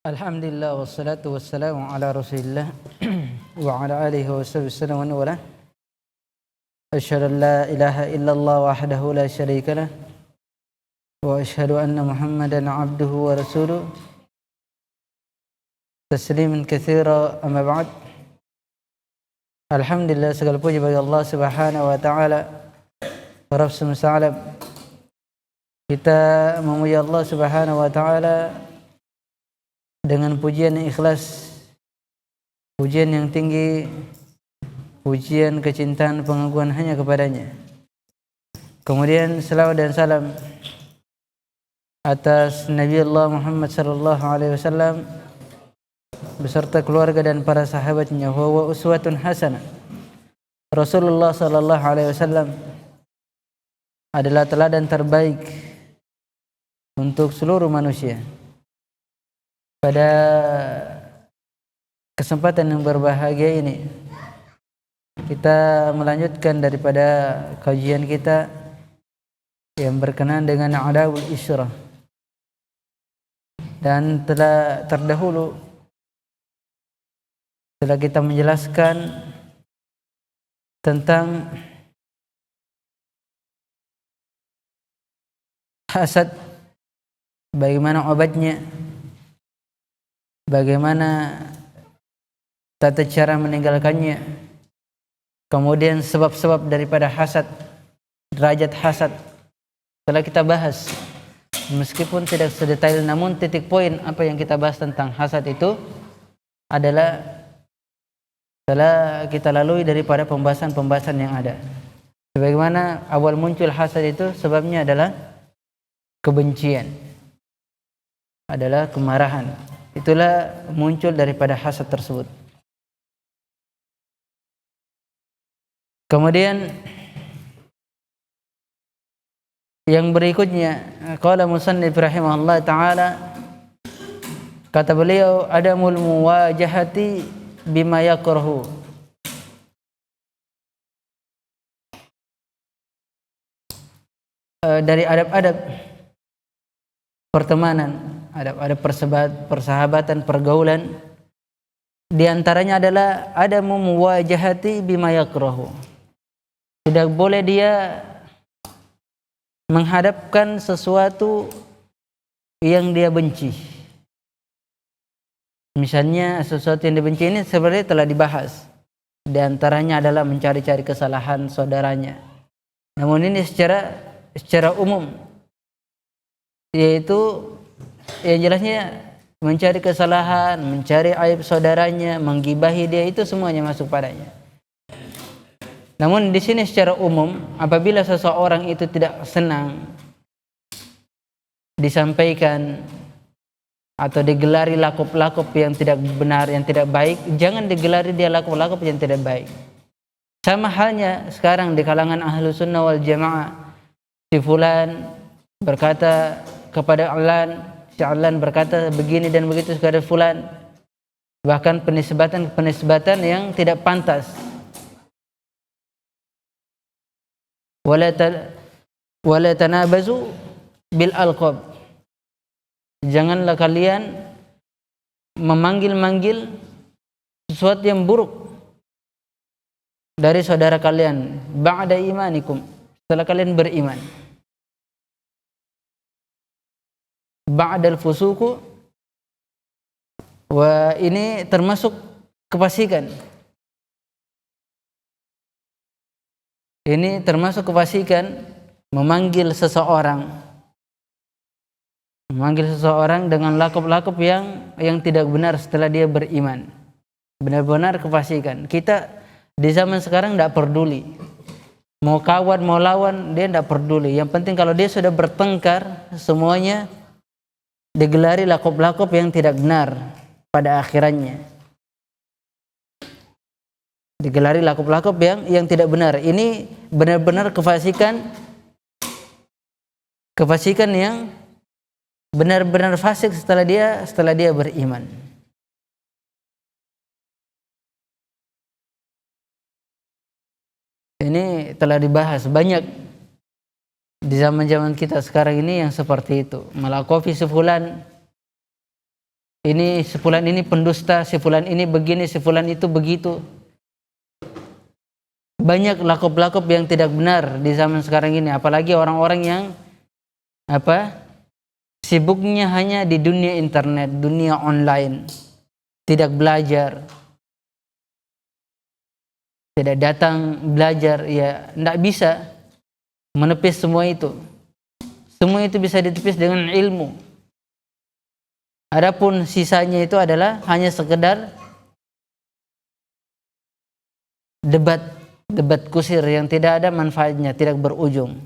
Alhamdulillah wassalatu wassalamu ala Rasulillah wa ala alihi wa sahbihi wa wala. Asyhadu an la ilaha illallah wahdahu la syarika lah wa asyhadu anna Muhammadan abduhu wa rasuluh. Tasliman katsira, amma ba'd. Alhamdulillah, segala puji bagi Allah Subhanahu wa taala, Rabb semesta alam. Kita memuji Allah Subhanahu wa taala dengan pujian yang ikhlas, pujian yang tinggi, pujian kecintaan pengagungan hanya kepadanya. Kemudian selawat dan salam atas Nabi Allah Muhammad sallallahu alaihi wasallam beserta keluarga dan para sahabatnya. Huwa uswatun hasanah. Rasulullah sallallahu alaihi wasallam adalah teladan terbaik untuk seluruh manusia. Pada kesempatan yang berbahagia ini, kita melanjutkan daripada kajian kita yang berkenaan dengan adabul isyrah. Dan telah terdahulu telah kita menjelaskan tentang hasad, bagaimana obatnya, bagaimana tata cara meninggalkannya, kemudian sebab-sebab daripada hasad, derajat hasad telah kita bahas. Meskipun tidak sedetail, namun titik poin apa yang kita bahas tentang hasad itu adalah telah kita lalui daripada pembahasan-pembahasan yang ada. Sebagaimana awal muncul hasad itu sebabnya adalah kebencian, adalah kemarahan. Itulah muncul daripada hasad tersebut. Kemudian yang berikutnya, qala musannif rahimahullah taala, kata beliau, adamul muwajahati bima yakrahu. Dari adab-adab pertemanan, ada persahabatan, pergaulan, di antaranya adalah adamu muwajahati bima yakrahu. Tidak boleh dia menghadapkan sesuatu yang dia benci. Misalnya sesuatu yang dibenci ini sebenarnya telah dibahas. Di antaranya adalah mencari-cari kesalahan saudaranya. Namun ini secara umum, yaitu yang jelasnya mencari kesalahan, mencari aib saudaranya, menggibahi dia, itu semuanya masuk padanya. Namun di sini secara umum, apabila seseorang itu tidak senang disampaikan atau digelari lakup-lakup yang tidak benar, yang tidak baik, jangan digelari dia lakup-lakup yang tidak baik. Sama halnya sekarang di kalangan ahlu sunnah wal jamaah, si fulan berkata kepada Alan, si Alan berkata begini dan begitu kepada fulan, bahkan penisbatan yang tidak pantas. Wala tanabazu bil alqab. Janganlah kalian memanggil-manggil sesuatu yang buruk dari saudara kalian ba'da imanikum, setelah kalian beriman. Ba'dal fusuku, wa ini termasuk kefasikan. Ini termasuk kefasikan, memanggil seseorang dengan lakup-lakup yang tidak benar setelah dia beriman. Benar-benar kefasikan. Kita di zaman sekarang tidak peduli, mau kawan mau lawan, dia tidak peduli. Yang penting kalau dia sudah bertengkar, semuanya digelari lakup-lakup yang tidak benar pada akhirannya. Digelari lakup-lakup yang tidak benar. Ini benar-benar kefasikan yang benar-benar fasik setelah dia beriman. Ini telah dibahas banyak di zaman-zaman kita sekarang ini yang seperti itu. Melakofi si fulan Ini si fulan ini pendusta, si fulan ini begini, si fulan itu begitu. Banyak lakop-lakop yang tidak benar di zaman sekarang ini, apalagi orang-orang yang sibuknya hanya di dunia internet, dunia online, tidak belajar, tidak datang belajar, ya tidak bisa menepis semua itu. Semua itu bisa ditepis dengan ilmu. Adapun sisanya itu adalah hanya sekedar debat kusir yang tidak ada manfaatnya, tidak berujung.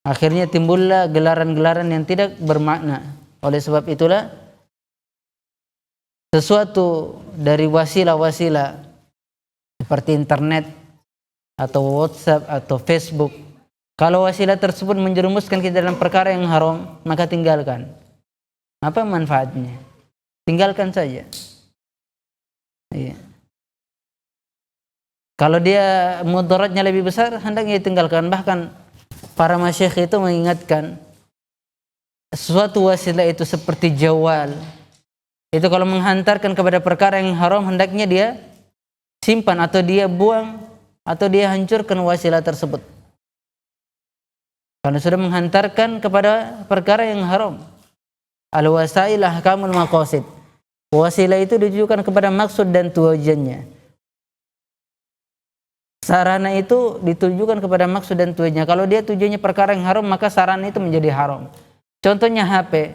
Akhirnya timbullah gelaran-gelaran yang tidak bermakna. Oleh sebab itulah sesuatu dari wasilah-wasilah seperti internet atau WhatsApp atau Facebook, kalau wasilah tersebut menjerumuskan kita dalam perkara yang haram, maka tinggalkan. Apa manfaatnya? Tinggalkan saja. Iya. Kalau dia mudaratnya lebih besar, hendaknya ditinggalkan. Bahkan para masyayikh itu mengingatkan, suatu wasilah itu seperti jawal. Itu kalau menghantarkan kepada perkara yang haram, hendaknya dia simpan atau dia buang atau dia hancurkan wasilah tersebut. Karena sudah menghantarkan kepada perkara yang haram. Al-wasail ahkamul maqasid. Wasilah itu ditujukan kepada maksud dan tujuannya. Sarana itu ditujukan kepada maksud dan tujuannya. Kalau dia tujuannya perkara yang haram, maka sarana itu menjadi haram. Contohnya HP.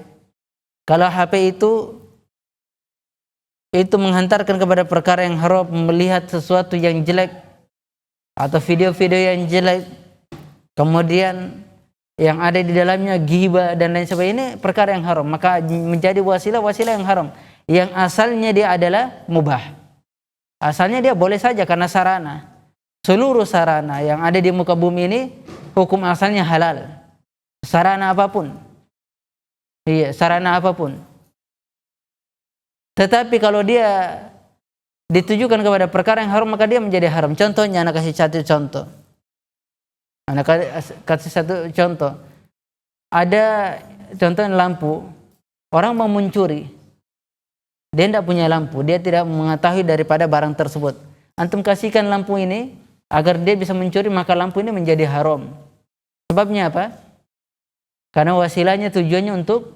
Kalau HP itu menghantarkan kepada perkara yang haram, melihat sesuatu yang jelek atau video-video yang jelek, kemudian yang ada di dalamnya ghibah dan lain sebagainya, ini perkara yang haram, maka menjadi wasilah yang haram, yang asalnya dia adalah mubah. Asalnya dia boleh saja karena sarana. Seluruh sarana yang ada di muka bumi ini hukum asalnya halal. Sarana apapun. Iya, sarana apapun. Tetapi kalau dia ditujukan kepada perkara yang haram, maka dia menjadi haram. Contohnya, anak kasih satu contoh. Anak kasih satu contoh. Ada contohnya lampu. Orang mau mencuri. Dia tidak punya lampu. Dia tidak mengetahui daripada barang tersebut. Antum kasihkan lampu ini agar dia bisa mencuri, maka lampu ini menjadi haram. Sebabnya apa? Karena wasilahnya tujuannya untuk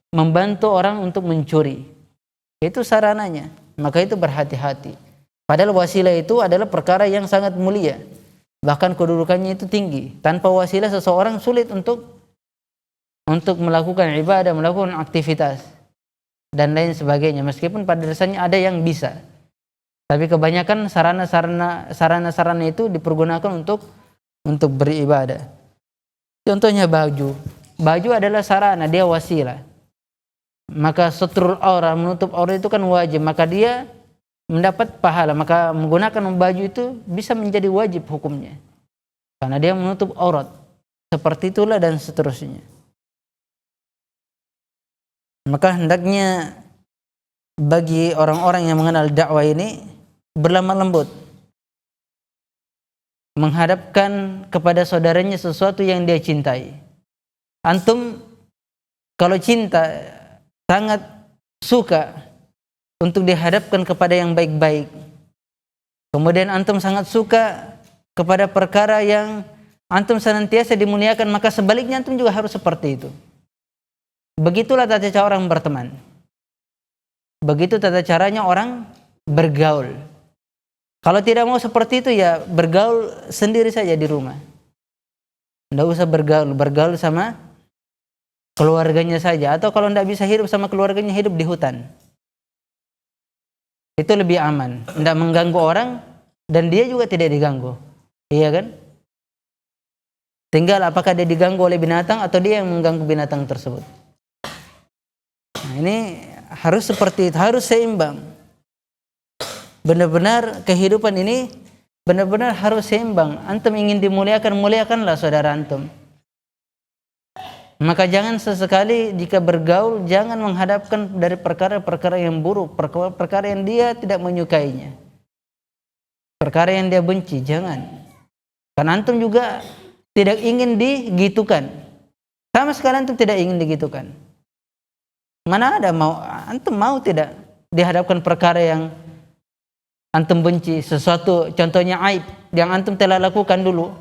membantu orang untuk mencuri. Itu sarananya. Maka itu berhati-hati. Padahal wasilah itu adalah perkara yang sangat mulia. Bahkan kedudukannya itu tinggi. Tanpa wasilah seseorang sulit untuk melakukan ibadah, melakukan aktivitas dan lain sebagainya. Meskipun pada dasarnya ada yang bisa. Tapi kebanyakan sarana-sarana itu dipergunakan untuk beribadah. Contohnya baju. Baju adalah sarana, dia wasilah. Maka satrul aurat, menutup aurat itu kan wajib, maka dia mendapat pahala. Maka menggunakan baju itu bisa menjadi wajib hukumnya, karena dia menutup aurat. Seperti itulah dan seterusnya. Maka hendaknya bagi orang-orang yang mengenal dakwah ini berlemah lembut, menghadapkan kepada saudaranya sesuatu yang dia cintai. Antum kalau cinta, sangat suka untuk dihadapkan kepada yang baik-baik. Kemudian antum sangat suka kepada perkara yang antum senantiasa dimuliakan, maka sebaliknya antum juga harus seperti itu. Begitulah tata cara orang berteman. Begitu tata caranya orang bergaul. Kalau tidak mau seperti itu, ya bergaul sendiri saja di rumah. Tidak usah bergaul sama keluarganya saja. Atau kalau tidak bisa hidup sama keluarganya, hidup di hutan. Itu lebih aman. Tidak mengganggu orang dan dia juga tidak diganggu. Iya kan? Tinggal apakah dia diganggu oleh binatang atau dia yang mengganggu binatang tersebut. Nah, ini harus seperti itu, harus seimbang. Benar-benar kehidupan ini benar-benar harus seimbang. Antum ingin dimuliakan, muliakanlah saudara antum. Maka jangan sesekali jika bergaul, jangan menghadapkan dari perkara-perkara yang buruk, perkara yang dia tidak menyukainya, perkara yang dia benci, jangan. Karena antum juga tidak ingin digitukan. Sama sekali antum tidak ingin digitukan. Mana ada mau antum mau tidak dihadapkan perkara yang antum benci, sesuatu contohnya aib yang antum telah lakukan dulu.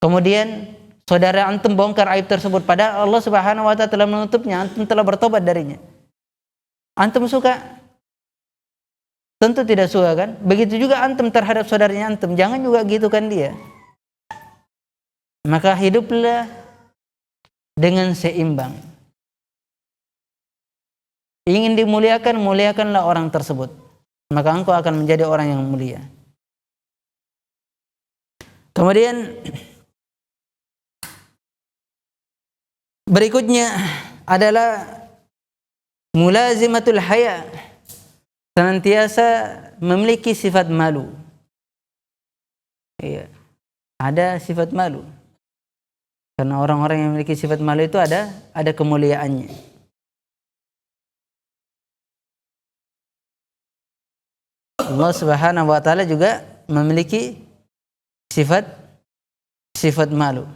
Kemudian saudara antum bongkar aib tersebut, padahal Allah Subhanahu wa taala telah menutupnya, antum telah bertobat darinya. Antum suka? Tentu tidak suka kan? Begitu juga antum terhadap saudaranya antum, jangan juga gitu kan dia. Maka hiduplah dengan seimbang. Ingin dimuliakan, muliakanlah orang tersebut. Maka engkau akan menjadi orang yang mulia. Kemudian berikutnya adalah mulazimatul haya. Senantiasa memiliki sifat malu. Iya. Ada sifat malu. Karena orang-orang yang memiliki sifat malu itu ada kemuliaannya. Allah Subhanahu wa taala juga memiliki sifat malu.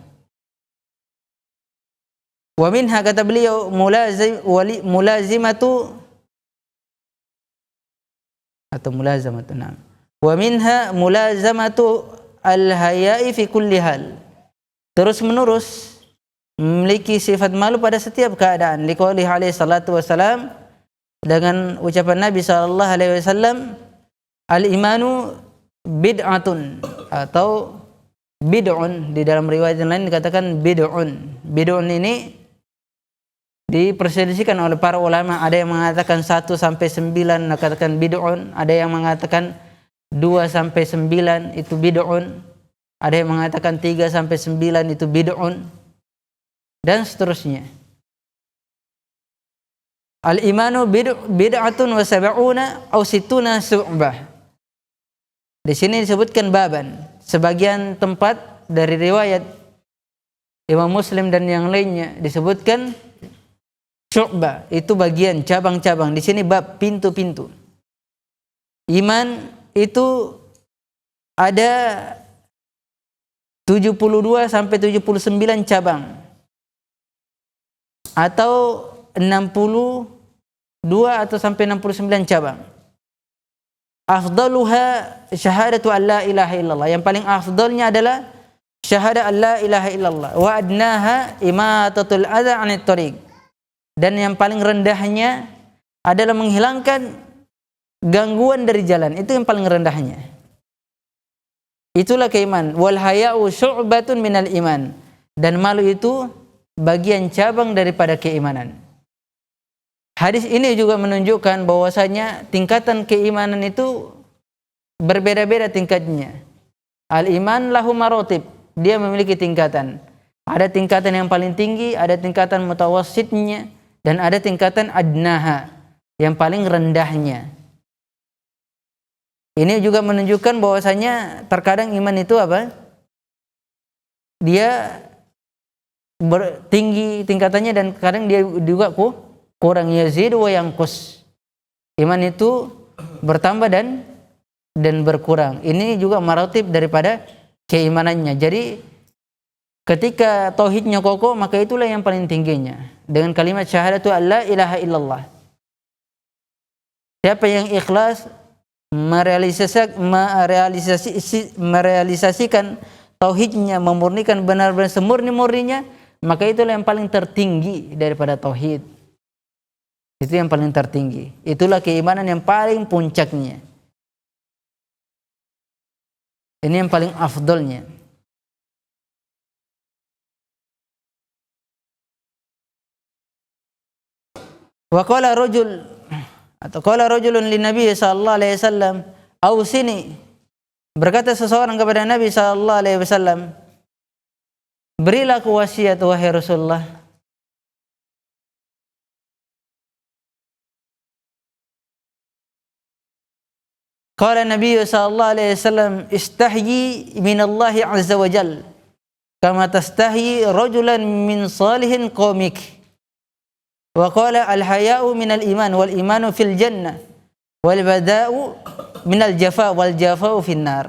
Wa minha, kata beliau, mulazimatu atau mulazamatu. Wa minha mulazamatu al-haya'i fi kulli hal. Terus menerus memiliki sifat malu pada setiap keadaan. Liqaulihi alaihi salatu wasalam, dengan ucapan Nabi sallallahu alaihi wasallam, al-imanu bid'atun atau bid'un, di dalam riwayat yang lain dikatakan bid'un. Bid'un ini diperselisihkan oleh para ulama, ada yang mengatakan 1 sampai 9 dikatakan bid'un, ada yang mengatakan 2 sampai 9 itu bid'un, ada yang mengatakan 3 sampai 9 itu bid'un, dan seterusnya. Al-imanu bid'atun wa sab'una aw sittuna syu'bah. Di sini disebutkan baban, sebagian tempat dari riwayat Imam Muslim dan yang lainnya disebutkan syu'bah, itu bagian, cabang-cabang. Di sini bab, pintu-pintu. Iman itu ada 72 sampai 79 cabang, atau 62 atau sampai 69 cabang. Afdaluha syahadatu an la ilaha illallah. Yang paling afdalnya adalah syahadat an la ilaha illallah. Wa adnaha imatatul adha 'anit thariq. Dan yang paling rendahnya adalah menghilangkan gangguan dari jalan. Itu yang paling rendahnya. Itulah keimanan. Wal haya'u syu'batun minal iman. Dan malu itu bagian cabang daripada keimanan. Hadis ini juga menunjukkan bahwasanya tingkatan keimanan itu berbeda-beda tingkatnya. Al-iman lahu maratib, dia memiliki tingkatan. Ada tingkatan yang paling tinggi, ada tingkatan mutawassitnya, dan ada tingkatan adnaha, yang paling rendahnya. Ini juga menunjukkan bahwasanya terkadang iman itu apa? Dia tinggi tingkatannya, dan kadang dia juga kurang, yazid wa yanqus. Iman itu bertambah dan berkurang. Ini juga maratib daripada keimanannya. Jadi ketika tauhidnya kokoh, maka itulah yang paling tingginya. Dengan kalimat syahadatu an la ilaha illallah. Siapa yang ikhlas merealisasikan tauhidnya, memurnikan benar-benar semurni-murninya, maka itulah yang paling tertinggi daripada tauhid. Itu yang paling tertinggi. Itulah keimanan yang paling puncaknya. Ini yang paling afdolnya. Wa qala rajul, atau qala rajulun lin Nabi sallallahu alaihi wasallam, "Ausini." Berkata seseorang kepada Nabi sallallahu alaihi wasallam, "Berilah aku wasiat wahai Rasulullah." Qala Nabi sallallahu alaihi wasallam, "Istahyi min Allah azza wa jalla kama tastahyi rajulan min salihin qaumik." Wa qala al-haya'u min al-iman wal imanu fil jannah wal bada'u min al-jafa wal jafa'u fin nar.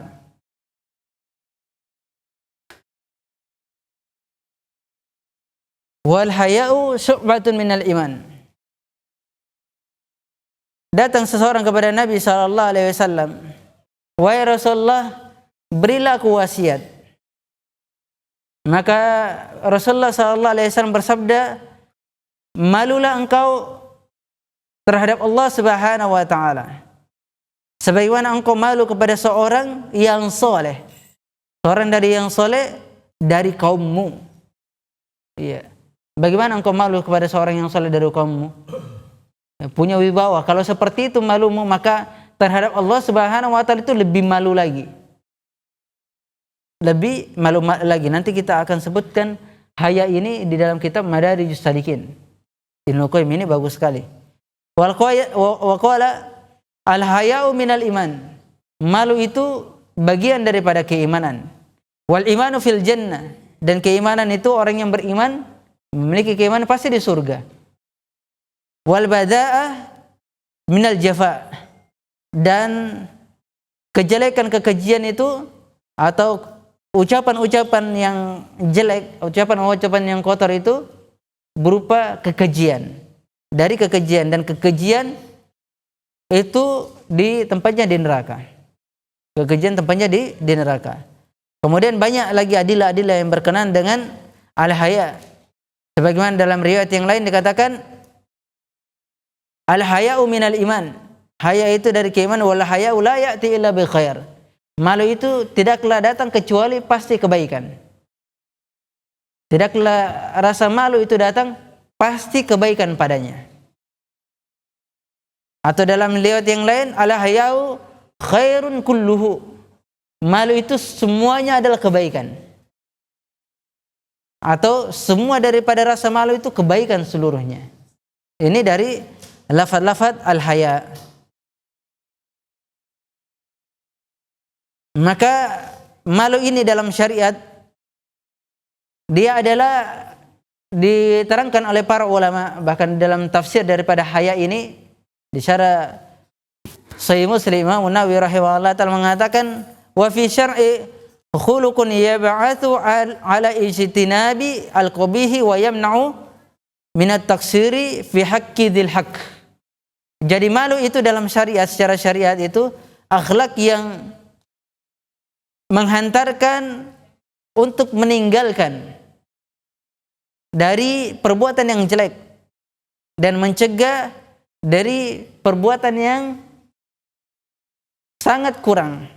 Wal haya'u syu'batun min al-iman. datang seseorang kepada Nabi sallallahu alaihi wasallam, "Wahai Rasulullah, berilah aku wasiat." Maka Rasulullah sallallahu alaihi wasallam bersabda, "Malulah engkau terhadap Allah Subhanahu wa taala sebagaimana engkau malu kepada seorang yang soleh, seorang dari yang soleh dari kaummu." Iya. Bagaimana engkau malu kepada seorang yang soleh dari kaummu? Punya wibawa. Kalau seperti itu malumu, maka terhadap Allah Subhanahu wa taala itu lebih malu lagi. Lebih malu lagi. Nanti kita akan sebutkan haya ini di dalam kitab Madarijus Salikin. Ibnu Qayyim ini bagus sekali. Wa qala al-haya'u minal iman. Malu itu bagian daripada keimanan. Wal imanu fil jannah. Dan keimanan itu orang yang beriman memiliki keimanan pasti di surga. Wal bada'ah minal jafa. Dan kejelekan, kekejian itu atau ucapan-ucapan yang jelek, ucapan-ucapan yang kotor itu berupa kekejian. Dari kekejian, dan kekejian itu di tempatnya di neraka. Kekejian tempatnya di neraka. Kemudian banyak lagi adilah-adilah yang berkenaan dengan al-haya. Sebagaimana dalam riwayat yang lain dikatakan al-haya'u minal iman. Haya itu dari keimanan. Wal haya'u la ya'ti illa bi khair. Malu itu tidaklah datang kecuali pasti kebaikan. Tidaklah rasa malu itu datang pasti kebaikan padanya. Atau dalam riwayat yang lain, ala hayau khairun kulluhu. Malu itu semuanya adalah kebaikan. Atau semua daripada rasa malu itu kebaikan seluruhnya. Ini dari lafaz-lafaz al-haya. Maka malu ini dalam syariat dia adalah diterangkan oleh para ulama, bahkan dalam tafsir daripada haya ini di syarah Sahih Muslim, Imam Nawawi rahimahullah taala mengatakan wa fi syar'i khuluqun yab'atsu ala ijtinabi al-qabihi wa yamna'u min at-taqsiri fi haqqi dzil haqq. Jadi malu itu dalam syariat, secara syariat itu akhlak yang menghantarkan untuk meninggalkan dari perbuatan yang jelek dan mencegah dari perbuatan yang sangat kurang,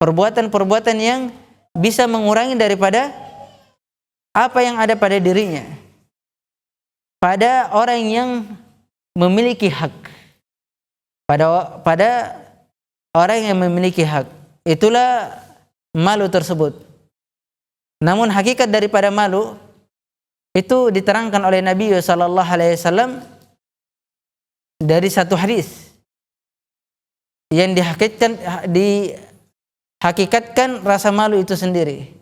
perbuatan-perbuatan yang bisa mengurangi daripada apa yang ada pada dirinya, pada orang yang memiliki hak, pada orang yang memiliki hak. Itulah malu tersebut. Namun hakikat daripada malu itu diterangkan oleh Nabi sallallahu alaihi wasallam dari satu hadis yang dihakikatkan rasa malu itu sendiri.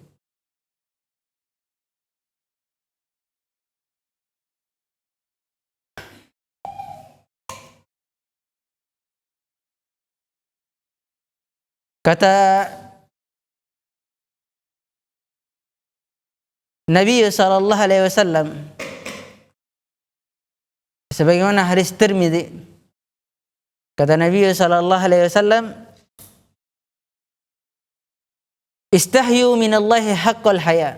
Kata Nabi sallallahu alaihi wasallam sebagaimana hadis Tirmidzi, kata Nabi sallallahu alaihi wasallam, istahyu minallahi haqqal haya.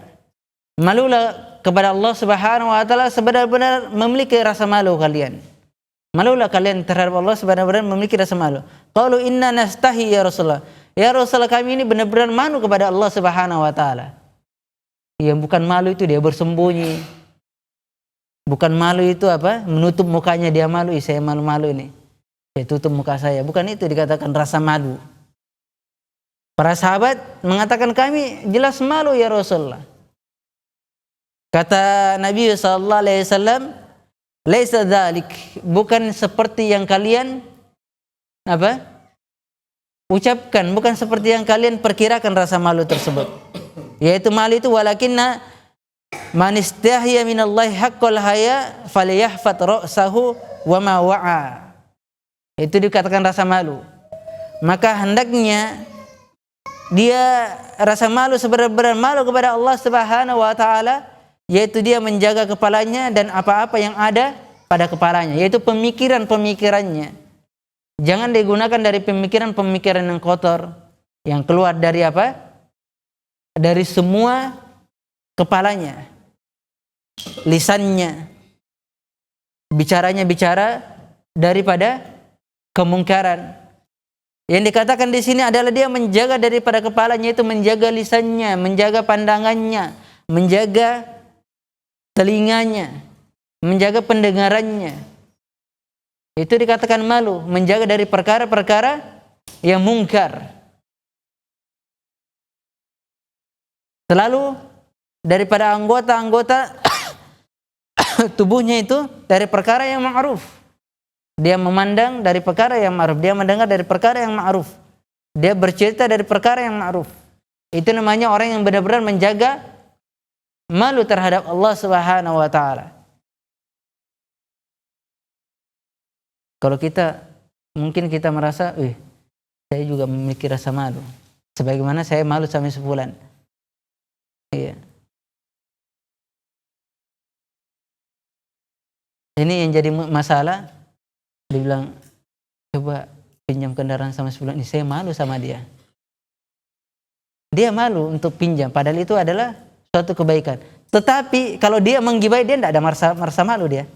Malulah kepada Allah Subhanahu wa taala sebenar-benar memiliki rasa malu kalian. Malulah kalian terhadap Allah sebenar-benar memiliki rasa malu. Qalu inna nastahi ya Rasulullah. Ya Rasulullah, kami ini benar-benar malu kepada Allah Subhanahu wa taala. Yang bukan malu itu dia bersembunyi. Bukan malu itu apa? Menutup mukanya dia malu, saya malu-malu ini. Saya tutup muka saya. Bukan itu dikatakan rasa malu. Para sahabat mengatakan kami jelas malu ya Rasulullah. Kata Nabi sallallahu alaihi wasallam, laisa dzalik, bukan seperti yang kalian apa? Ucapkan, bukan seperti yang kalian perkirakan rasa malu tersebut. Yaitu malu itu walakinna man istahya minallahi haqqal haya falyahfat ra'sahu wa ma wa'a. Itu dikatakan rasa malu. Maka hendaknya dia rasa malu sebenar-benar malu kepada Allah Subhanahu wa taala, yaitu dia menjaga kepalanya dan apa-apa yang ada pada kepalanya, yaitu pemikiran-pemikirannya, Jangan digunakan dari pemikiran-pemikiran yang kotor, yang keluar dari apa? Dari semua kepalanya, lisannya, bicaranya bicara daripada kemungkaran. Yang dikatakan di sini adalah dia menjaga daripada kepalanya, itu menjaga lisannya, menjaga pandangannya, menjaga telinganya, menjaga pendengarannya. Itu dikatakan malu, menjaga dari perkara-perkara yang mungkar. Selalu daripada anggota-anggota tubuhnya itu dari perkara yang ma'ruf. Dia memandang dari perkara yang ma'ruf, dia mendengar dari perkara yang ma'ruf, dia bercerita dari perkara yang ma'ruf. Itu namanya orang yang benar-benar menjaga malu terhadap Allah Subhanahu wa taala. Kalau kita, mungkin kita merasa, saya juga memiliki rasa malu. Sebagaimana saya malu sampai sebulan. Iya. Ini yang jadi masalah. Dia bilang, coba pinjam kendaraan sama sebulan ini. Saya malu sama dia. Dia malu untuk pinjam, padahal itu adalah suatu kebaikan. Tetapi kalau dia menggibai, dia tidak ada merasa malu dia.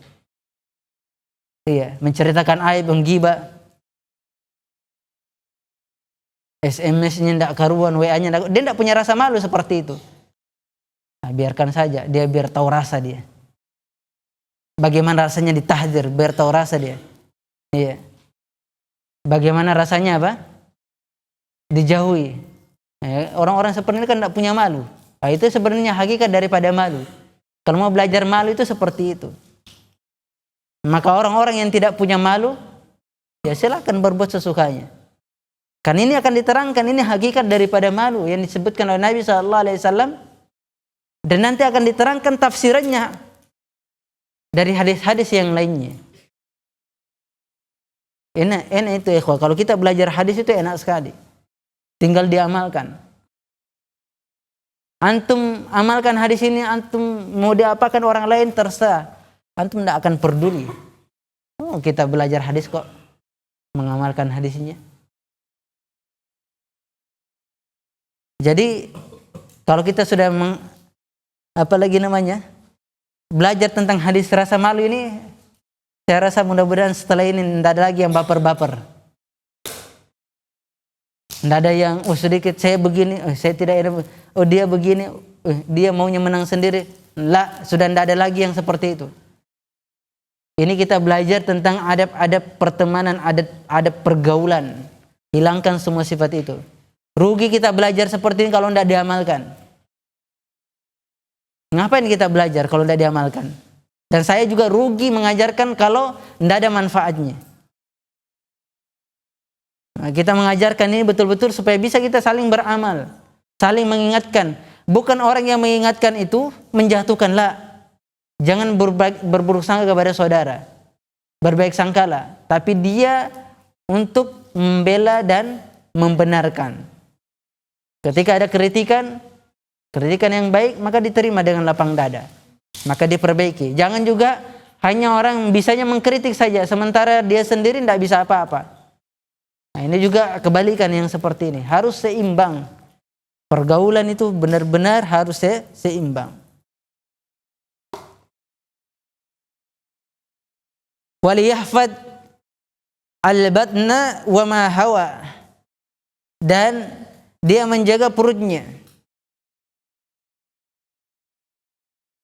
Iya, menceritakan aib, menggibah. SMS-nya tidak karuan, WA-nya tidak, dia tidak punya rasa malu seperti itu. Nah, biarkan saja, dia biar tahu rasa dia. Bagaimana rasanya ditahdir, biar tahu rasa dia. Iya. Bagaimana rasanya apa? Dijauhi. Orang-orang seperti ini kan tidak punya malu. Nah, itu sebenarnya hakikat daripada malu. Kalau mau belajar malu itu seperti itu. Maka orang-orang yang tidak punya malu, ya silakan berbuat sesukanya. Kan ini akan diterangkan, ini hakikat daripada malu yang disebutkan oleh Nabi SAW. Dan nanti akan diterangkan tafsirannya dari hadis-hadis yang lainnya. Enak itu ikhwah. Kalau kita belajar hadis itu enak sekali. Tinggal diamalkan. Antum amalkan hadis ini, antum mau diapakan orang lain terserah. Antum tidak akan peduli. Oh, kita belajar hadis kok mengamalkan hadisnya. Jadi kalau kita sudah belajar tentang hadis rasa malu ini, saya rasa mudah-mudahan setelah ini tidak ada lagi yang baper-baper. Tidak ada yang sedikit saya begini, saya tidak ada, dia begini, dia maunya menang sendiri. Lah, sudah tidak ada lagi yang seperti itu. Ini kita belajar tentang adab-adab pertemanan, adab pergaulan. Hilangkan semua sifat itu. Rugi kita belajar seperti ini kalau tidak diamalkan. Ngapain kita belajar kalau tidak diamalkan? Dan saya juga rugi mengajarkan kalau tidak ada manfaatnya. Nah, kita mengajarkan ini betul-betul supaya bisa kita saling beramal, saling mengingatkan. Bukan orang yang mengingatkan itu menjatuhkanlah. Jangan berburuk sangka kepada saudara. Berbaik sangkalah. Tapi dia untuk membela dan membenarkan. Ketika ada kritikan yang baik, maka diterima dengan lapang dada. Maka diperbaiki. Jangan juga hanya orang bisanya mengkritik saja, sementara dia sendiri tidak bisa apa-apa. Nah, ini juga kebalikan yang seperti ini. Harus seimbang. Pergaulan itu benar-benar harus seimbang. Waliyahfad al-batna wa ma hawa, dan dia menjaga perutnya.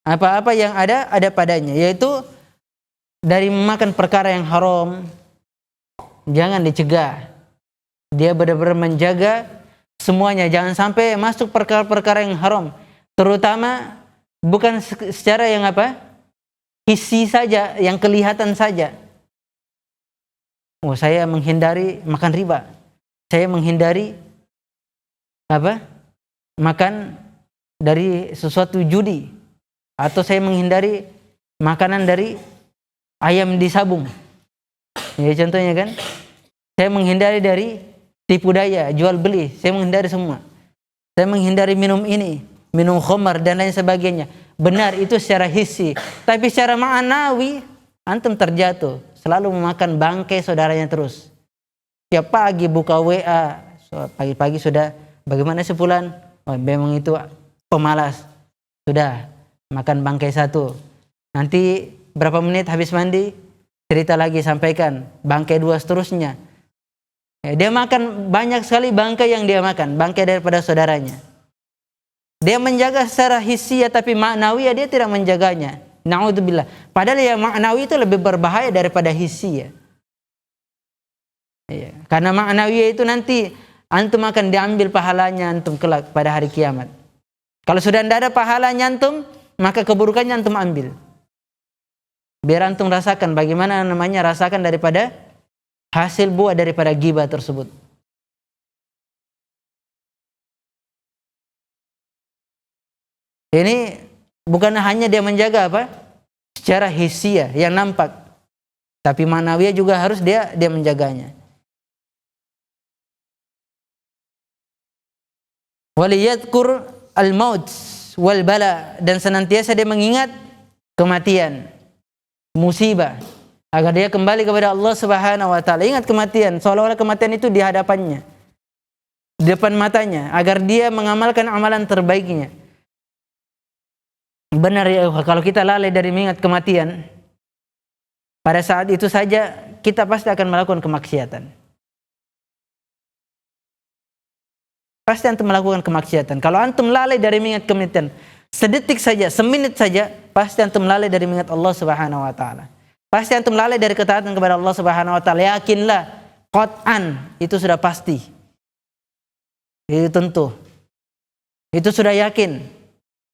Apa-apa yang ada padanya, yaitu dari memakan perkara yang haram, jangan dicegah. Dia benar-benar menjaga semuanya, jangan sampai masuk perkara-perkara yang haram, terutama bukan secara yang hissi saja, yang kelihatan saja. Oh, saya menghindari makan riba. Saya menghindari makan dari sesuatu judi. Atau saya menghindari makanan dari ayam disabung. Ya contohnya kan. Saya menghindari dari tipu daya, jual beli. Saya menghindari semua. Saya menghindari minum ini, minum khamar dan lain sebagainya. Benar itu secara hissi, tapi secara ma'nawi antum terjatuh, selalu memakan bangkai saudaranya terus. Tiap pagi buka WA, pagi-pagi sudah bagaimana sebulan? Oh, memang itu pemalas. Sudah makan bangkai satu. Nanti berapa menit habis mandi, cerita lagi, sampaikan bangkai dua, seterusnya. Dia makan banyak sekali bangkai yang dia makan, bangkai daripada saudaranya. Dia menjaga secara hissiyah, tapi ma'nawiyah dia tidak menjaganya. Na'udzubillah. Padahal ya ma'nawi itu lebih berbahaya daripada hissiyah. Ya, karena ma'nawiyah itu nanti antum akan diambil pahalanya antum kelak pada hari kiamat. Kalau sudah tidak ada pahalanya antum, maka keburukannya antum ambil. Biar antum rasakan bagaimana namanya rasakan daripada hasil buah daripada ghibah tersebut. Ini bukan hanya dia menjaga apa? Secara hissiyah yang nampak, tapi ma'nawiyah juga harus dia menjaganya. Waliyadkur al-maut wal bala, dan senantiasa dia mengingat kematian, musibah, agar dia kembali kepada Allah Subhanahu wa taala. Ingat kematian, seolah-olah kematian itu di hadapannya, di depan matanya, agar dia mengamalkan amalan terbaiknya. Benar ya, kalau kita lalai dari mengingat kematian, pada saat itu saja kita pasti akan melakukan kemaksiatan. Pasti antum melakukan kemaksiatan. Kalau antum lalai dari mengingat kematian, sedetik saja, semenit saja, pasti antum lalai dari mengingat Allah Subhanahu wa taala. Pasti antum lalai dari ketaatan kepada Allah Subhanahu wa taala. Yakinlah, qat'an, itu sudah pasti. Itu tentu. Itu sudah yakin.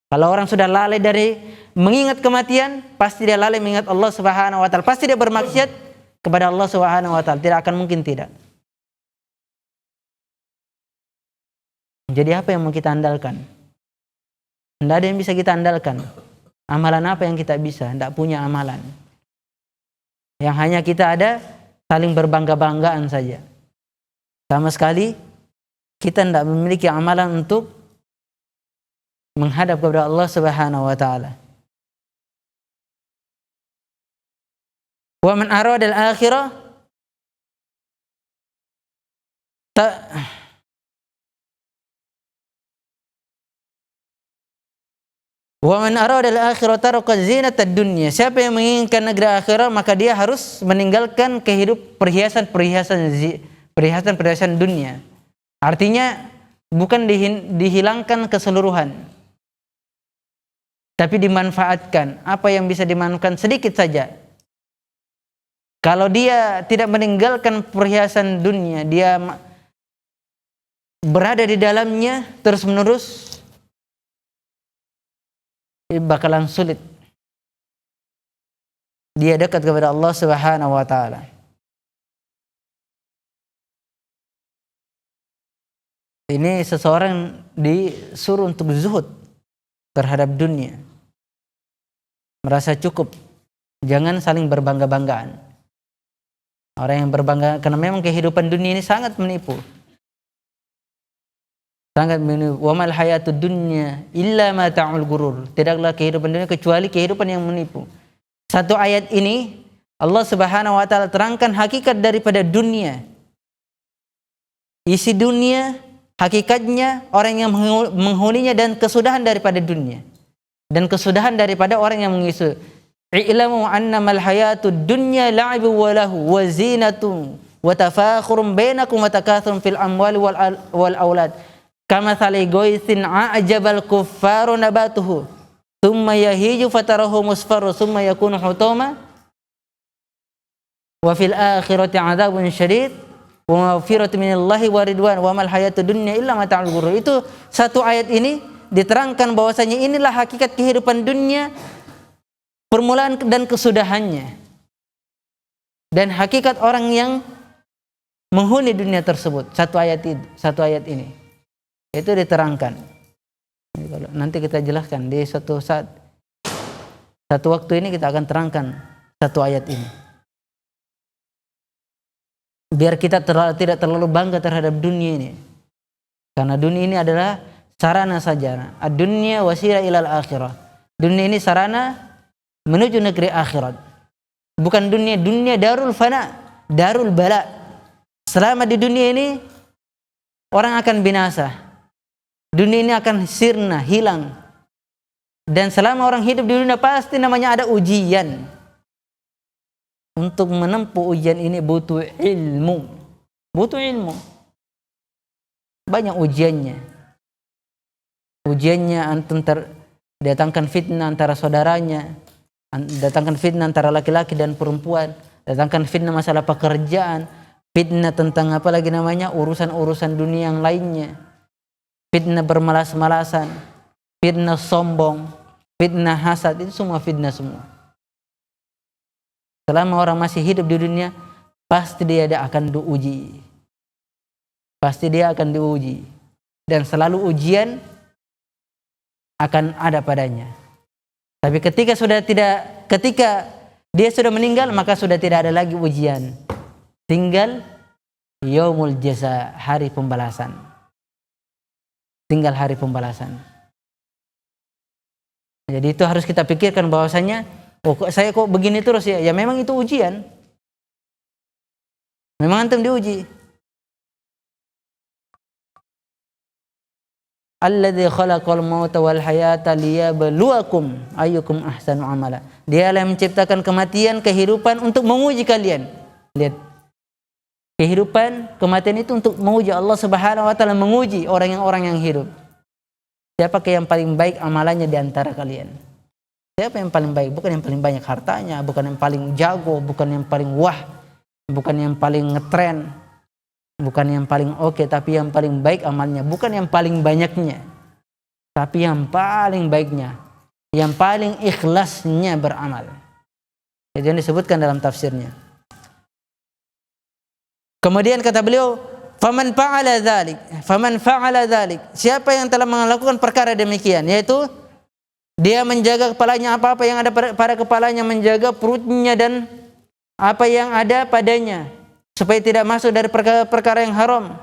Kalau orang sudah lalai dari mengingat kematian, pasti dia lalai mengingat Allah Subhanahu wa taala. Pasti dia bermaksiat kepada Allah Subhanahu wa taala. Tidak akan mungkin tidak. Jadi apa yang mau kita andalkan? Tidak ada yang bisa kita andalkan. Amalan apa yang kita bisa? Tidak punya amalan. Yang hanya kita ada saling berbangga-banggaan saja. Sama sekali kita tidak memiliki amalan untuk menghadap kepada Allah Subhanahu wa taala. Wa man arada al-akhirah Wa man arada al-akhirah taraka zinatad dunya. Siapa yang menginginkan negeri akhirat, maka dia harus meninggalkan perhiasan dunia. Artinya bukan dihilangkan keseluruhan, tapi dimanfaatkan. Apa yang bisa dimanfaatkan sedikit saja. Kalau dia tidak meninggalkan perhiasan dunia, dia berada di dalamnya terus-menerus, bakalan sulit dia dekat kepada Allah Subhanahu wa taala. Ini seseorang disuruh untuk zuhud terhadap dunia, merasa cukup, jangan saling berbangga-banggaan. Orang yang berbangga, karena memang kehidupan dunia ini sangat menipu. Sangat menipu. Wa mal hayatud dunya illa mata'ul gurur. Tidaklah kehidupan dunia kecuali kehidupan yang menipu. Satu ayat ini Allah Subhanahu wa taala terangkan hakikat daripada dunia. Isi dunia, hakikatnya, orang yang menghuninya, dan kesudahan daripada dunia. Dan kesudahan daripada orang yang mengisi. I'lamu annamal hayatud dunya la'ibun wa lahu wa zinatun wa tafakhurun bainakum wa takathurun fil amwali wal aulad. Kamathali goithin a'jabal kuffaru nabatuhu thumma yahiju fatarahu musfarru thumma yakunu hutama wa fil akhirati 'adzabun syadid wa maghfiratun minallahi wa ridwan wa mal hayatud dunya illa mata'ul ghurur. Itu satu ayat ini diterangkan bahwasanya inilah hakikat kehidupan dunia, permulaan dan kesudahannya, dan hakikat orang yang menghuni dunia tersebut. Satu ayat ini itu diterangkan. Nanti kita jelaskan di satu saat, satu waktu ini kita akan terangkan satu ayat ini. Biar kita tidak terlalu bangga terhadap dunia ini. Karena dunia ini adalah sarana saja. Ad-dunya wasila ilal akhirah. Dunia ini sarana menuju negeri akhirat. Bukan dunia darul fana, darul bala. selama di dunia ini orang akan binasa. Dunia ini akan sirna, hilang. Dan selama orang hidup di dunia pasti namanya ada ujian. Untuk menempuh ujian ini butuh ilmu. Butuh ilmu. Banyak ujiannya. Ujiannya antum datangkan fitnah antara saudaranya, datangkan fitnah antara laki-laki dan perempuan, datangkan fitnah masalah pekerjaan, fitnah tentang apa lagi namanya urusan-urusan dunia yang lainnya, fitnah bermalas-malasan, fitnah sombong, fitnah hasad, itu semua fitnah semua. Selama orang masih hidup di dunia, pasti dia akan diuji. Pasti dia akan diuji. Dan selalu ujian akan ada padanya. Tapi ketika dia sudah meninggal, maka sudah tidak ada lagi ujian. Tinggal yaumul jaza, hari pembalasan. Tinggal hari pembalasan. Jadi itu harus kita pikirkan bahwasanya, saya kok begini terus ya? Ya memang itu ujian. Memang antum diuji. Alladzi khalaqal mauta wal hayata liyabluwakum ayyukum ahsanu amala. Dialah yang menciptakan kematian, kehidupan untuk menguji kalian. Lihat. Kehidupan, kematian itu untuk menguji. Allah Subhanahu wa taala menguji orang yang hidup. Siapakah yang paling baik amalannya di antara kalian? Siapa yang paling baik? Bukan yang paling banyak hartanya, bukan yang paling jago, bukan yang paling wah, bukan yang paling ngetren, bukan yang paling oke, tapi yang paling baik amalnya. Bukan yang paling banyaknya, tapi yang paling baiknya, yang paling ikhlasnya beramal. Itu yang disebutkan dalam tafsirnya. Kemudian kata beliau, faman fa'ala dzalik, siapa yang telah melakukan perkara demikian, yaitu dia menjaga kepalanya, apa-apa yang ada pada kepalanya, menjaga perutnya dan apa yang ada padanya, supaya tidak masuk dari perkara yang haram.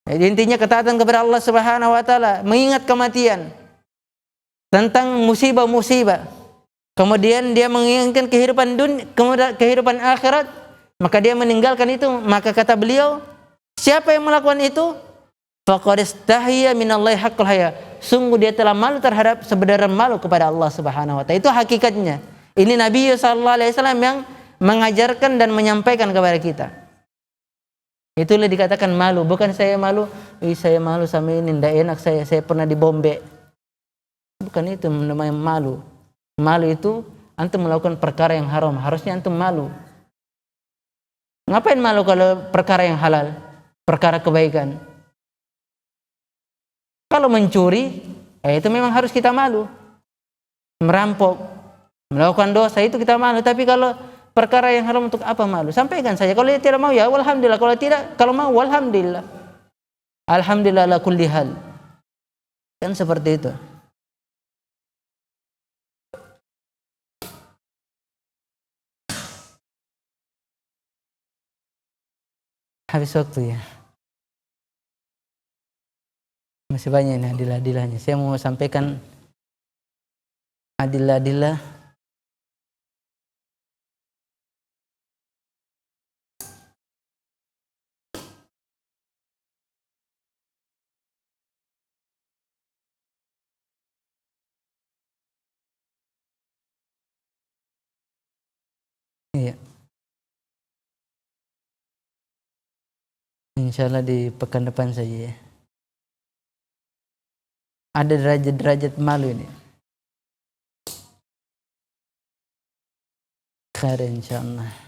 Jadi intinya ketaatan kepada Allah Subhanahu wa taala, mengingat kematian, tentang musibah-musibah. Kemudian dia menginginkan kehidupan dunia, kemudian kehidupan akhirat, maka dia meninggalkan itu. Maka kata beliau, siapa yang melakukan itu, faqad istahya minallahi haqqul haya, sungguh dia telah malu terhadap sebenarnya malu kepada Allah Subhanahu wa taala. Itu hakikatnya. Ini Nabi sallallahu alaihi wasallam yang mengajarkan dan menyampaikan kepada kita. Itulah dikatakan malu, bukan saya malu, saya malu sama ini, tidak enak saya pernah dibombe. Bukan itu namanya malu. Malu itu antum melakukan perkara yang haram, harusnya antum malu. Ngapain malu kalau perkara yang halal, perkara kebaikan? Kalau mencuri, itu memang harus kita malu. Merampok, melakukan dosa, itu kita malu. Tapi kalau perkara yang haram, untuk apa malu? Sampaikan saja. Kalau dia tidak mau, ya alhamdulillah. Kalau tidak, kalau mau, alhamdulillah. Alhamdulillah ala kulli hal. Kan seperti itu. Habis waktu ya. Masih banyak ini adilah-adilahnya. Saya mau sampaikan adilah-adilah iya. Insyaallah di pekan depan saja ya. Ada derajat-derajat malu ini. Khair insyaallah.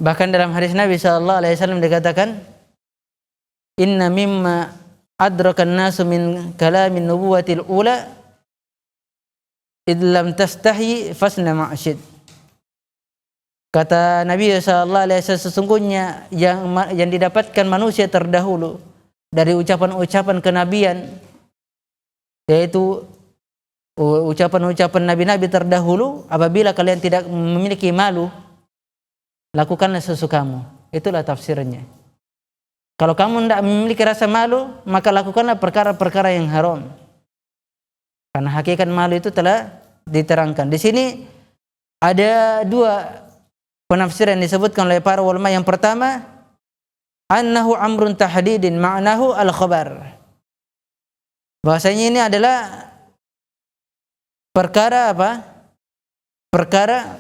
Bahkan dalam hadis Nabi sallallahu alaihi wasallam dikatakan, inna mimma adrakan nasu min kalamin nubuwatil ula id lam tastahi fasna ma'syid. Kata Nabi sallallahu alaihi wasallam, sesungguhnya yang didapatkan manusia terdahulu dari ucapan-ucapan kenabian, yaitu ucapan-ucapan nabi-nabi terdahulu, apabila kalian tidak memiliki malu, lakukanlah sesukamu. Itulah tafsirnya. Kalau kamu tidak memiliki rasa malu, maka lakukanlah perkara-perkara yang haram. Karena hakikat malu itu telah diterangkan. Di sini ada dua penafsiran disebutkan oleh para ulama. Yang pertama, annahu amrun tahdidin ma'nahu al-khabar. Bahasanya ini adalah perkara apa? Perkara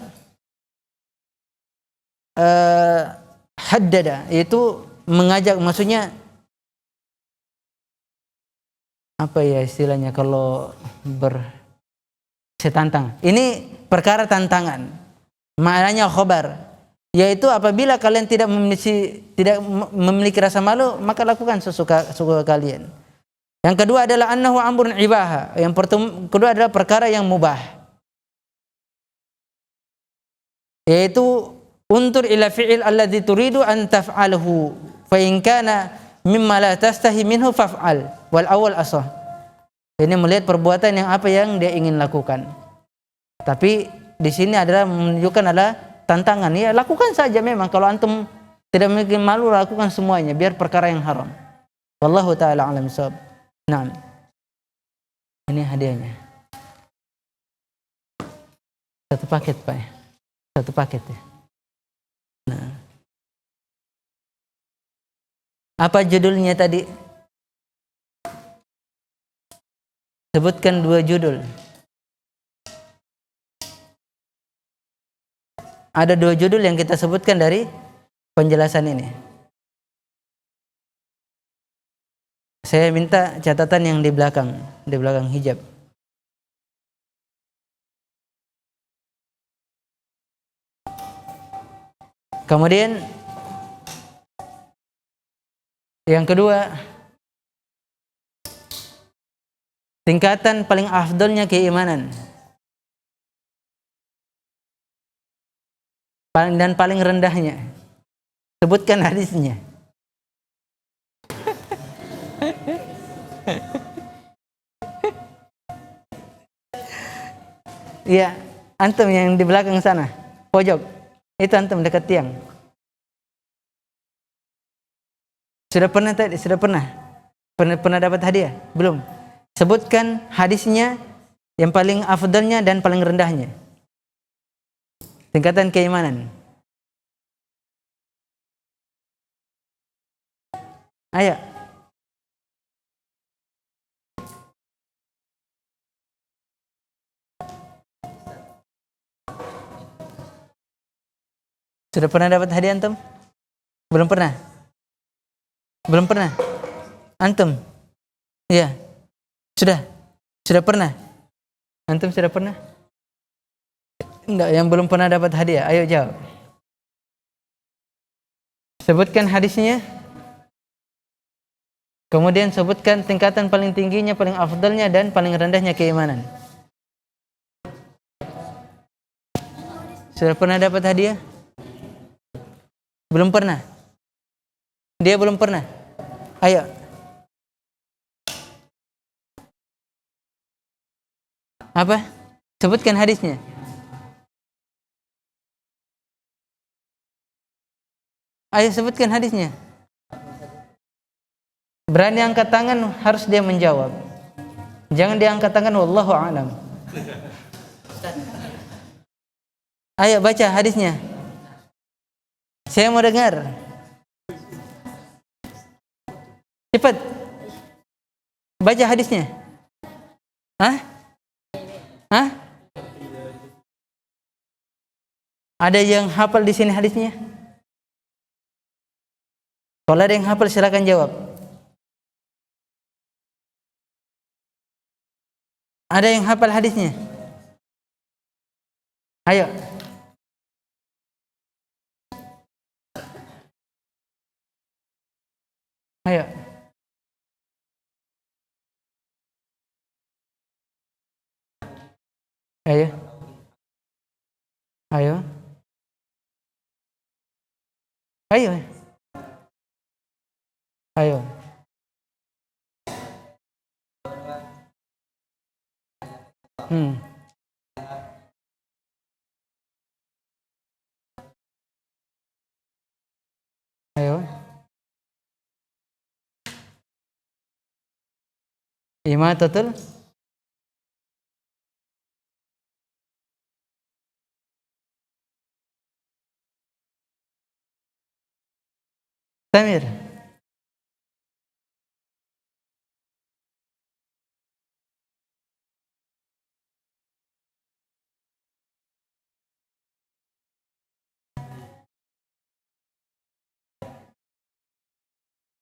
haddada, yaitu mengajak, maksudnya apa ya istilahnya kalau setantang. Ini perkara tantangan. Maknanya khabar, yaitu apabila kalian tidak memiliki rasa malu, maka lakukan sesuka kalian. Yang kedua adalah annahu amrun ibaha. Yang kedua adalah perkara yang mubah, yaitu untur ila fi'il alladzi turidu an taf'alhu fa in kana mimma la tastahi minhu faf'al wal awal asah. Ini melihat perbuatan yang dia ingin lakukan. Tapi di sini adalah menunjukkan adalah tantangan. Ya, lakukan saja memang. Kalau antum tidak memiliki malu, lakukan semuanya biar perkara yang haram. Wallahu taala alam shawab. Nah, ini hadiahnya. Satu paket, Pak. Satu paket ya. Nah. Apa judulnya tadi? Sebutkan dua judul. Ada dua judul yang kita sebutkan dari penjelasan ini. Saya minta catatan yang di belakang hijab. Kemudian yang kedua, tingkatan paling afdolnya keimanan. Dan paling rendahnya. Sebutkan hadisnya. Iya, antum yang di belakang sana, pojok. Itu antum dekat tiang. Sudah pernah dapat hadiah? Belum. Sebutkan hadisnya yang paling afdalnya dan paling rendahnya. Tingkatan keimanan. Ayo. Sudah pernah dapat hadiah antum? Belum pernah? Belum pernah? Antum? Iya. Sudah pernah? Antum sudah pernah? Enggak, yang belum pernah dapat hadiah. Ayo jawab. Sebutkan hadisnya. Kemudian sebutkan tingkatan paling tingginya, paling afdalnya dan paling rendahnya keimanan. Sudah pernah dapat hadiah? Belum pernah? Dia belum pernah? Ayo. Apa? Sebutkan hadisnya. Ayo sebutkan hadisnya. Berani angkat tangan, harus dia menjawab. Jangan dia angkat tangan, wallahu a'lam. Ayo baca hadisnya. Saya mau dengar. Cepat. Baca hadisnya. Hah? Ada yang hafal di sini hadisnya? Kalau ada yang hafal silakan jawab. Ada yang hafal hadisnya? Ayo. Ayo. Ayo. Ayo. Ayo. Ayo. Ayo. Imatatul Tamir.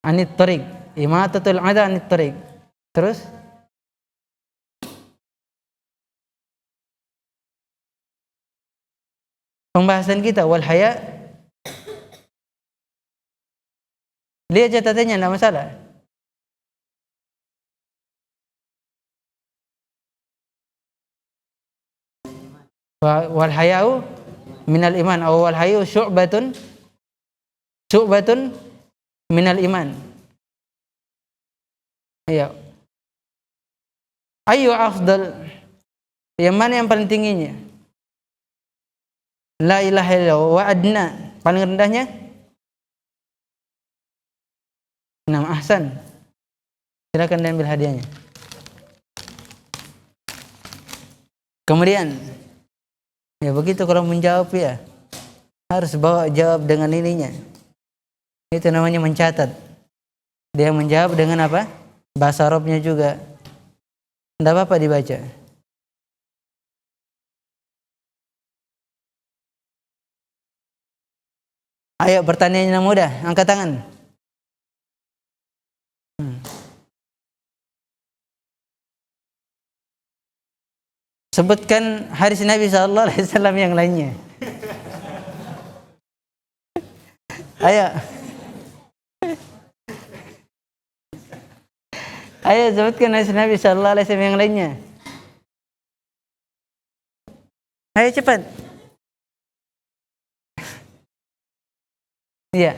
Anit tariq. Imatatul ada anit tariq. Terus? Pembahasan kita wal haya. Lihat catatannya, enggak masalah. Wal haya'u minal iman aw wal hayu syu'batun minal iman. Iya. Ayu afdal, yang mana yang paling tingginya? La ilaha illallah. Wa adna, paling rendahnya? 6. Ahsan. Silakan diambil hadiahnya. Kemudian ya begitu kalau menjawab ya harus bawa jawab dengan ininya. Itu namanya mencatat. Dia menjawab dengan apa? Bahasa Arabnya juga. Tidak apa-apa dibaca. Ayo pertanyaannya mudah, angkat tangan. Sebutkan hadis Nabi SAW yang lainnya. Ayo. Ayo sebutkan hadis Nabi SAW yang lainnya. Ayo cepat. Iya.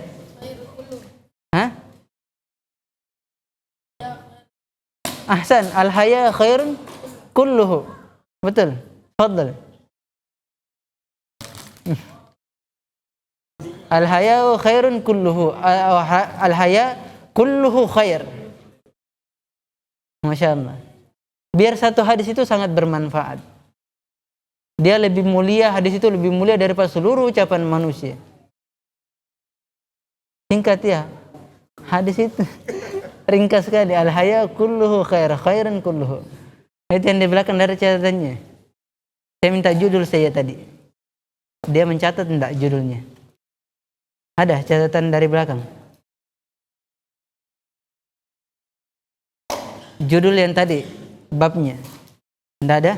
Hah? Ahsan, al-haya khairun kulluhu. Betul. Fadl. Al-haya khairun kulluhu. Al-haya kulluhu khair. Masya Allah. Biar satu hadis itu sangat bermanfaat. Dia lebih mulia, hadis itu lebih mulia daripada seluruh ucapan manusia. Singkat ya. Hadis itu ringkas sekali. Al-haya kulluhu khair, khairan kulluhu. Itu yang di belakang dari catatannya. Saya minta judul saya tadi. Dia mencatat enggak judulnya? Ada catatan dari belakang. Judul yang tadi, babnya. Enggak ada?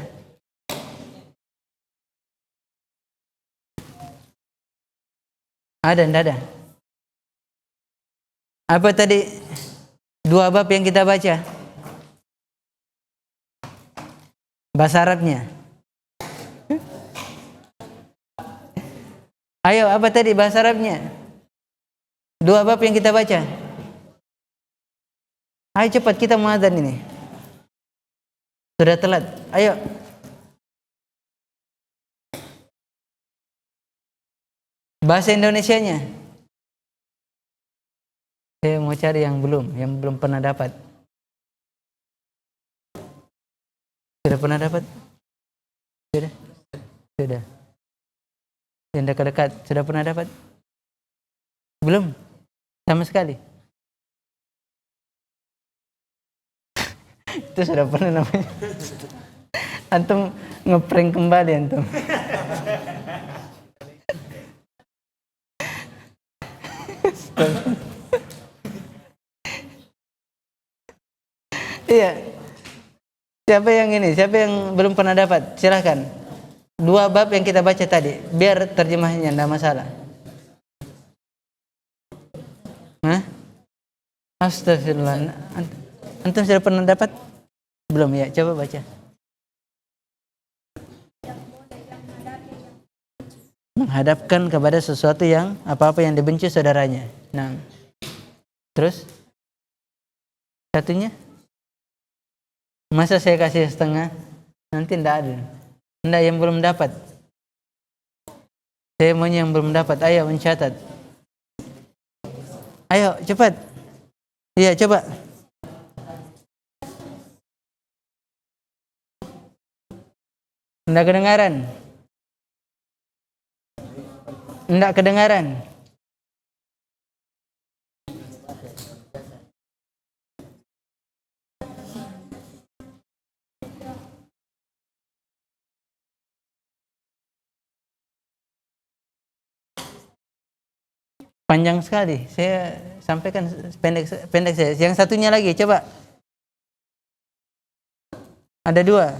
Ada, enggak ada? Apa tadi 2 bab yang kita baca? Bahasa Arabnya. Ayo, apa tadi bahasa Arabnya? 2 bab yang kita baca. Ayo cepat, kita mau adzan ini. Sudah telat. Ayo. Bahasa Indonesianya. Saya mau cari yang belum pernah dapat. Sudah pernah dapat? Sudah? Sudah. Yang dekat-dekat sudah pernah dapat? Belum? Sama sekali? Itu sudah pernah namanya. Antum ngeprank kembali antum. Iya. Siapa yang ini? Siapa yang belum pernah dapat? Silahkan. 2 bab yang kita baca tadi. Biar terjemahnya tidak masalah. Hah? Astagfirullah. Antum sudah pernah dapat? Belum ya? Coba baca. menghadapkan kepada sesuatu yang apa-apa yang dibenci saudaranya. Nah, terus satunya, masa saya kasih setengah, nanti ndak ada, ndak yang belum dapat. Saya maunya yang belum dapat. Ayo mencatat. Ayo cepat. Iya coba. Ndak kedengaran. Ndak kedengaran. Panjang sekali. Saya sampaikan pendek saya. Yang satunya lagi coba. Ada dua.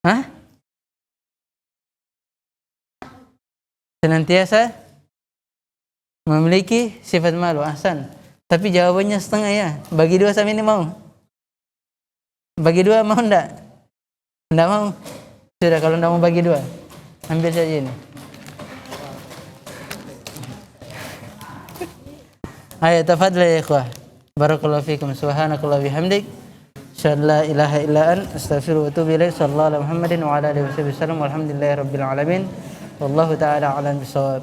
Hah? Senantiasa memiliki sifat malu. Ahsan. Tapi jawabannya setengah ya. Bagi dua sama ini mau? Bagi dua mau ndak? Ndak mau? Sudah, kalau ndak mau bagi dua, ambil saja ini. Ayo tafadhal ya ikhwah. Barakallahu fikum. Subhanakallah bihamdik. Asyhadu la ilaha illa an astaghfiruka wa atubu ilaik. Sallallahu alaihi Muhammadin wa ala alihi wasallam. Walhamdulillahirabbil alamin. Wallahu taala a'lam bissawab.